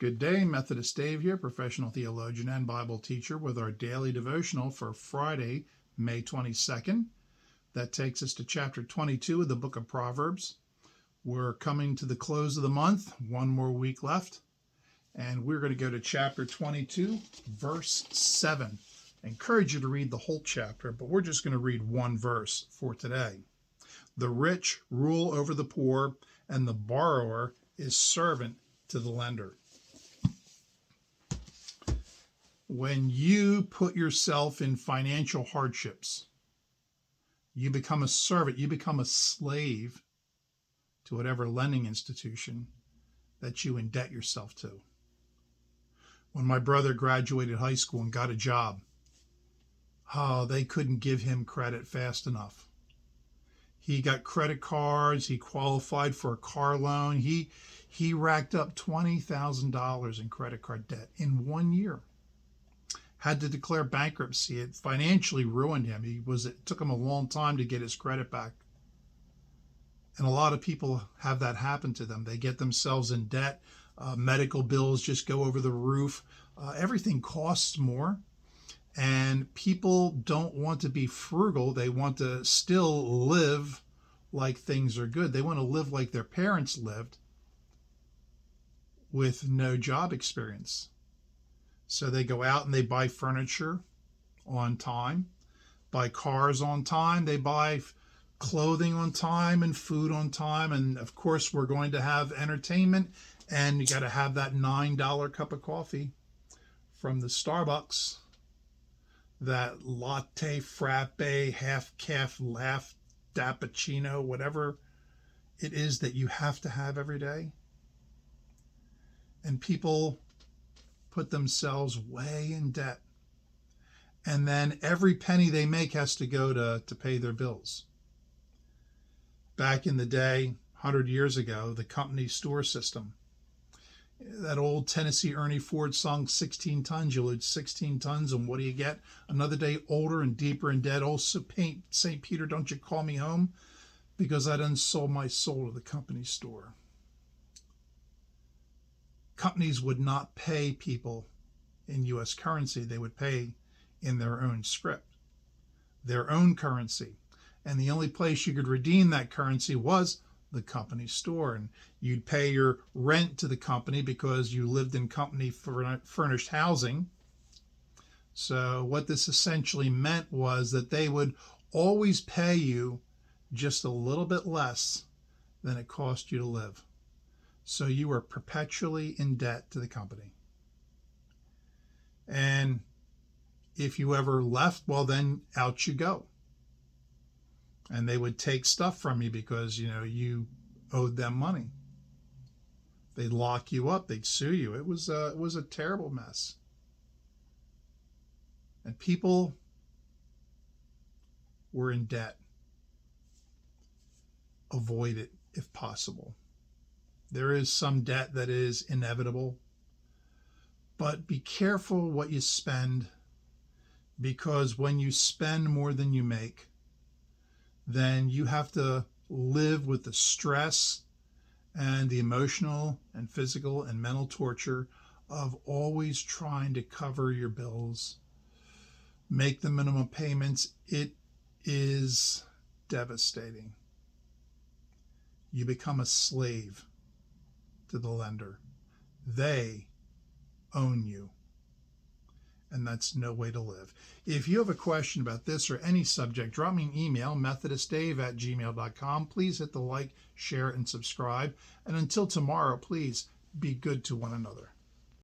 Good day, Methodist Dave here, professional theologian and Bible teacher, with our daily devotional for Friday, May 22nd. That takes us to chapter 22 of the book of Proverbs. We're coming to the close of the month, one more week left, and we're going to go to chapter 22, verse 7. I encourage you to read the whole chapter, but we're just going to read one verse for today. The rich rule over the poor, and the borrower is servant to the lender. When you put yourself in financial hardships, you become a servant, you become a slave to whatever lending institution that you indebt yourself to. When my brother graduated high school and got a job, they couldn't give him credit fast enough. He got credit cards, he qualified for a car loan, he racked up $20,000 in credit card debt in 1 year. Had to declare bankruptcy. It financially ruined him. It took him a long time to get his credit back. And a lot of people have that happen to them. They get themselves in debt. Medical bills just go over the roof. Everything costs more. And people don't want to be frugal. They want to still live like things are good. They want to live like their parents lived with no job experience. So they go out and they buy furniture on time, buy cars on time, they buy clothing on time and food on time. And of course, we're going to have entertainment, and you got to have that $9 cup of coffee from the Starbucks, that latte, frappe, half calf, half cappuccino, whatever it is that you have to have every day. And people put themselves way in debt. And then every penny they make has to go to pay their bills. Back in the day, 100 years ago, the company store system, that old Tennessee Ernie Ford song, 16 tons, you load 16 tons, and what do you get? Another day older and deeper in debt. Oh, St. Peter, don't you call me home, because I done sold my soul to the company store. Companies would not pay people in U.S. currency. They would pay in their own script, their own currency. And the only place you could redeem that currency was the company store. And you'd pay your rent to the company because you lived in company furnished housing. So what this essentially meant was that they would always pay you just a little bit less than it cost you to live. So you were perpetually in debt to the company. And if you ever left, well, then out you go. And they would take stuff from you because, you owed them money. They'd lock you up. They'd sue you. It was a terrible mess. And people were in debt. Avoid it if possible. There is some debt that is inevitable, but be careful what you spend, because when you spend more than you make, then you have to live with the stress and the emotional and physical and mental torture of always trying to cover your bills, make the minimum payments. It is devastating. You become a slave to the lender. They own you. And that's no way to live. If you have a question about this or any subject, drop me an email, methodistdave@gmail.com. Please hit the like, share, and subscribe. And until tomorrow, please be good to one another.